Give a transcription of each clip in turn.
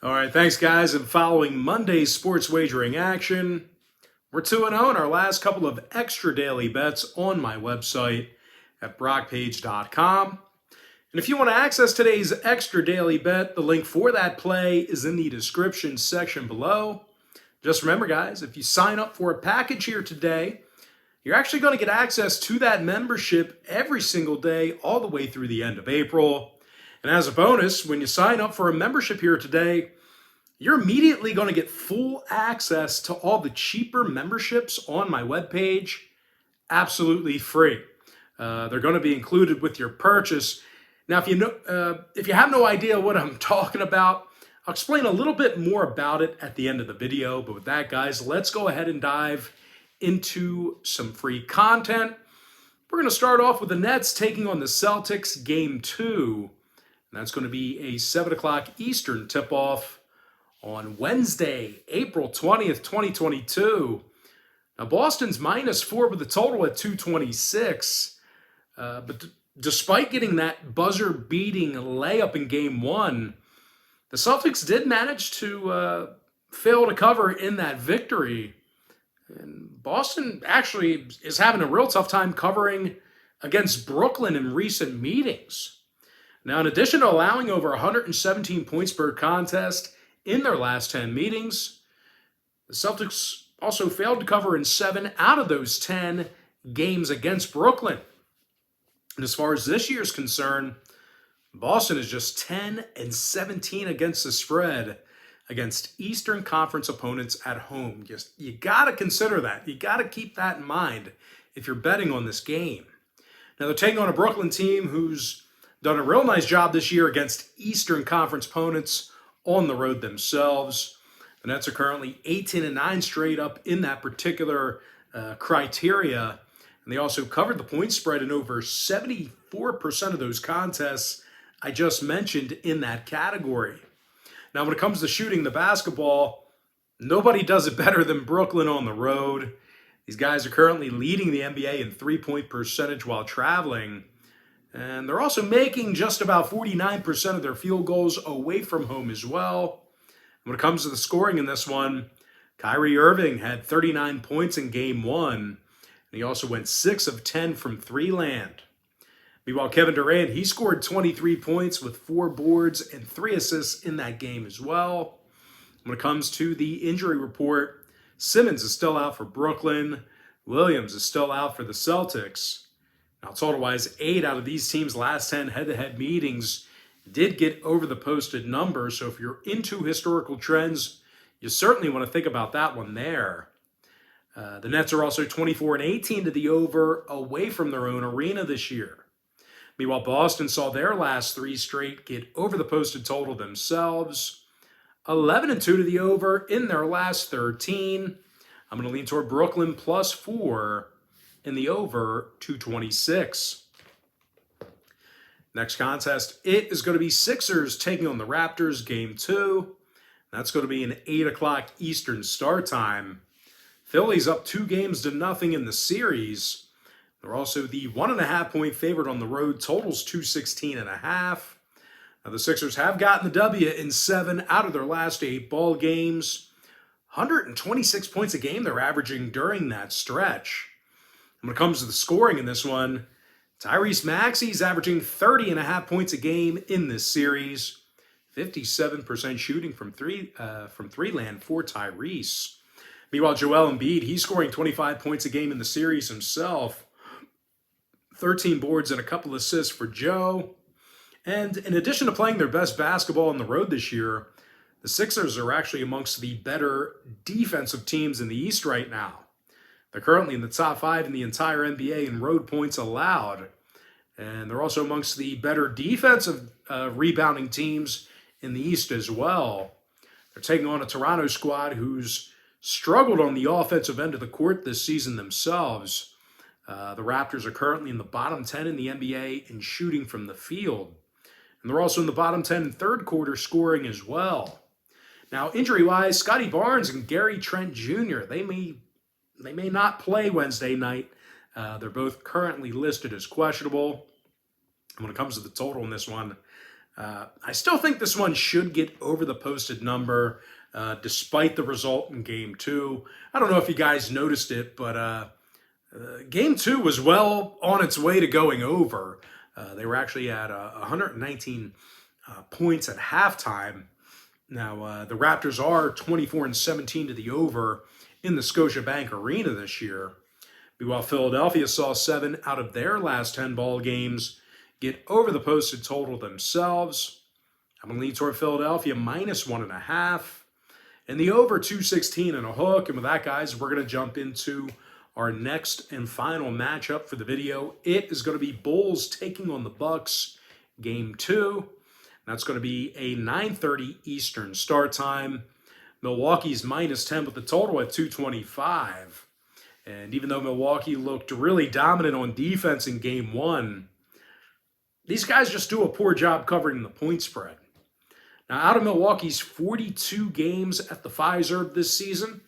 All right, thanks, guys. And following Monday's sports wagering action, we're 2-0 in our last couple of extra daily bets on my website at brockpage.com. And if you want to access today's extra daily bet, the link for that play is in the description section below. Just remember, guys, if you sign up for a package here today, you're actually going to get access to that membership every single day all the way through the end of April. And as a bonus, when you sign up for a membership here today, you're immediately going to get full access to all the cheaper memberships on my webpage, absolutely free. They're going to be included with your purchase. Now, if you have no idea what I'm talking about, I'll explain a little bit more about it at the end of the video. But with that, guys, let's go ahead and dive into some free content. We're going to start off with the Nets taking on the Celtics Game 2. And that's going to be a 7 o'clock Eastern tip-off on Wednesday, April 20th, 2022. Now, Boston's -4 with a total at 226. But despite getting that buzzer-beating layup in Game 1, the Celtics did manage to fail to cover in that victory. And Boston actually is having a real tough time covering against Brooklyn in recent meetings. Now, in addition to allowing over 117 points per contest in their last 10 meetings, the Celtics also failed to cover in 7 out of those 10 games against Brooklyn. And as far as this year's concerned, Boston is just 10-17 against the spread against Eastern Conference opponents at home. You got to consider that. You got to keep that in mind if you're betting on this game. Now, they're taking on a Brooklyn team who's done a real nice job this year against Eastern Conference opponents on the road themselves. The Nets are currently 18-9 straight up in that particular criteria. And they also covered the point spread in over 74% of those contests I just mentioned in that category. Now, when it comes to shooting the basketball, nobody does it better than Brooklyn on the road. These guys are currently leading the NBA in three-point percentage while traveling. And they're also making just about 49% of their field goals away from home as well. When it comes to the scoring in this one, Kyrie Irving had 39 points in Game 1. And he also went 6 of 10 from three-land. Meanwhile, Kevin Durant, he scored 23 points with 4 boards and 3 assists in that game as well. When it comes to the injury report, Simmons is still out for Brooklyn. Williams is still out for the Celtics. Now, total-wise, 8 out of these teams' last 10 head-to-head meetings did get over the posted number. So if you're into historical trends, you certainly want to think about that one there. The Nets are also 24-18 to the over away from their own arena this year. Meanwhile, Boston saw their last 3 straight get over the posted total themselves. 11-2 to the over in their last 13. I'm going to lean toward Brooklyn +4 in the over 226. Next contest, it is going to be Sixers taking on the Raptors Game 2. That's going to be an 8 o'clock Eastern start time. Philly's up 2-0 in the series. They're also the 1.5-point favorite on the road. Totals 216.5. Now, the Sixers have gotten the W in 7 out of their last 8 ball games. 126 points a game they're averaging during that stretch. When it comes to the scoring in this one, Tyrese Maxey's averaging 30.5 points a game in this series. 57% shooting from three-land for Tyrese. Meanwhile, Joel Embiid, he's scoring 25 points a game in the series himself. 13 boards and a couple assists for Joe. And in addition to playing their best basketball on the road this year, the Sixers are actually amongst the better defensive teams in the East right now. They're currently in the top 5 in the entire NBA in road points allowed. And they're also amongst the better defensive rebounding teams in the East as well. They're taking on a Toronto squad who's struggled on the offensive end of the court this season themselves. The Raptors are currently in the bottom 10 in the NBA in shooting from the field. And they're also in the bottom 10 in third quarter scoring as well. Now, injury-wise, Scotty Barnes and Gary Trent Jr., they may not play Wednesday night. They're both currently listed as questionable. And when it comes to the total in this one, I still think this one should get over the posted number, despite the result in Game 2. I don't know if you guys noticed it, but Game 2 was well on its way to going over. They were actually at 119 points at halftime. Now, the Raptors are 24-17 to the over in the Scotiabank Arena this year. Meanwhile, Philadelphia saw 7 out of their last 10 ball games get over the posted total themselves. I'm going to lean toward Philadelphia -1.5. And the over 216 and a hook. And with that, guys, we're going to jump into our next and final matchup for the video. It is going to be Bulls taking on the Bucks, Game 2. That's going to be a 9:30 Eastern start time. Milwaukee's -10 with the total at 225. And even though Milwaukee looked really dominant on defense in Game 1, these guys just do a poor job covering the point spread. Now, out of Milwaukee's 42 games at the Fiserv this season,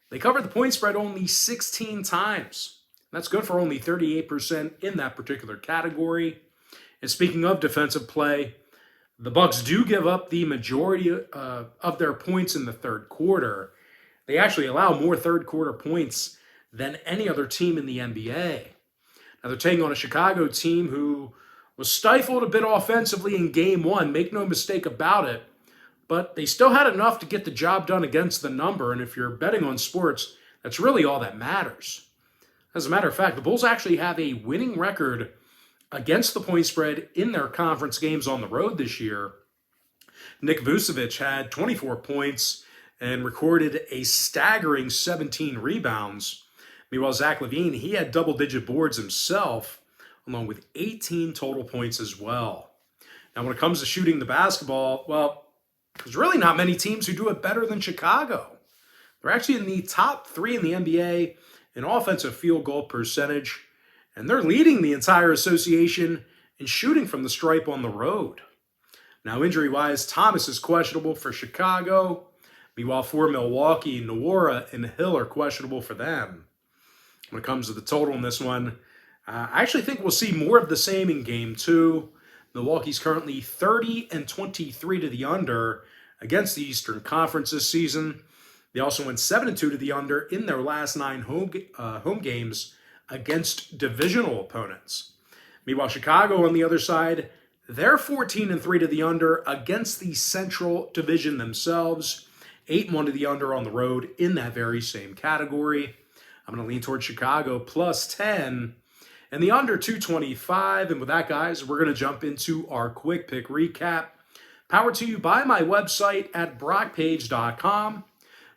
they covered the point spread only 16 times. That's good for only 38% in that particular category. And speaking of defensive play, the Bucks do give up the majority of their points in the third quarter. They actually allow more third quarter points than any other team in the NBA. Now, they're taking on a Chicago team who was stifled a bit offensively in Game 1, make no mistake about it, but they still had enough to get the job done against the number, and if you're betting on sports, that's really all that matters. As a matter of fact, the Bulls actually have a winning record against the point spread in their conference games on the road this year. Nick Vucevic had 24 points and recorded a staggering 17 rebounds. Meanwhile, Zach LaVine, he had double-digit boards himself, along with 18 total points as well. Now, when it comes to shooting the basketball, well, there's really not many teams who do it better than Chicago. They're actually in the top 3 in the NBA in offensive field goal percentage, and they're leading the entire association in shooting from the stripe on the road. Now, injury-wise, Thomas is questionable for Chicago. Meanwhile, for Milwaukee, Nwora and Hill are questionable for them. When it comes to the total in this one, I actually think we'll see more of the same in Game 2. Milwaukee's currently 30-23 to the under against the Eastern Conference this season. They also went 7-2 to the under in their last 9 home games against divisional opponents. Meanwhile, Chicago on the other side, they're 14-3 to the under against the Central Division themselves. 8-1 to the under on the road in that very same category. I'm going to lean towards Chicago +10. And the under 225. And with that, guys, we're going to jump into our quick pick recap. Powered to you by my website at brockpage.com.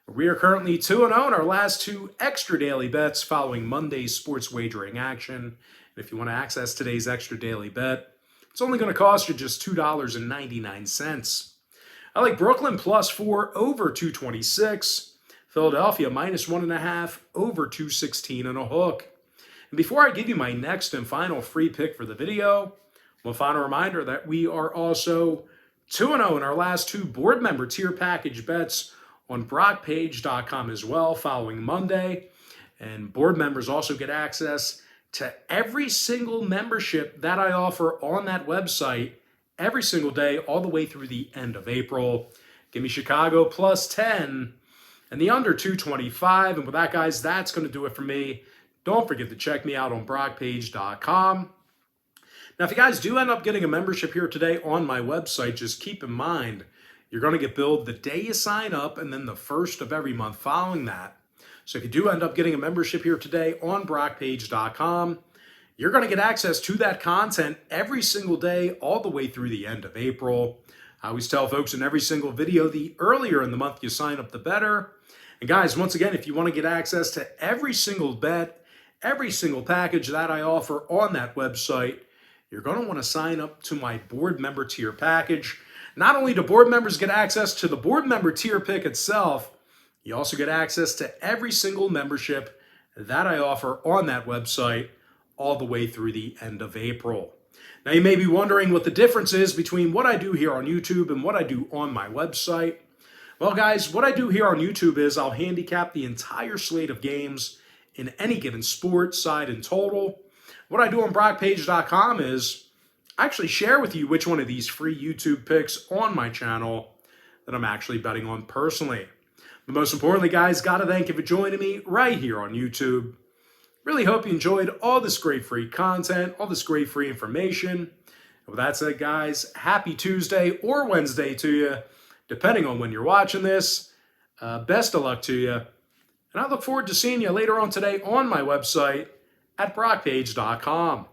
We are currently 2-0 in our last 2 extra daily bets following Monday's sports wagering action. And if you want to access today's extra daily bet, it's only going to cost you just $2.99. I like Brooklyn +4 over 226. Philadelphia -1.5 over 216 and a hook. And before I give you my next and final free pick for the video, one final reminder that we are also 2-0 in our last 2 board member tier package bets on brockpage.com as well following Monday. And board members also get access to every single membership that I offer on that website every single day all the way through the end of April. Give me Chicago +10 and the under 225. And with that, guys, that's going to do it for me. Don't forget to check me out on brockpage.com. Now, if you guys do end up getting a membership here today on my website, just keep in mind, you're going to get billed the day you sign up and then the first of every month following that. So if you do end up getting a membership here today on brockpage.com, you're going to get access to that content every single day all the way through the end of April. I always tell folks in every single video, the earlier in the month you sign up, the better. And guys, once again, if you want to get access to every single bet, every single package that I offer on that website, you're going to want to sign up to my board member tier package. Not only do board members get access to the board member tier pick itself, you also get access to every single membership that I offer on that website all the way through the end of April. Now, you may be wondering what the difference is between what I do here on YouTube and what I do on my website. Well, guys, what I do here on YouTube is I'll handicap the entire slate of games in any given sport, side, and total. What I do on brockpage.com is actually share with you which one of these free YouTube picks on my channel that I'm actually betting on personally. But most importantly, guys, got to thank you for joining me right here on YouTube. Really hope you enjoyed all this great free content, all this great free information. And with that said, guys, happy Tuesday or Wednesday to you, depending on when you're watching this. Best of luck to you. And I look forward to seeing you later on today on my website at brockpage.com.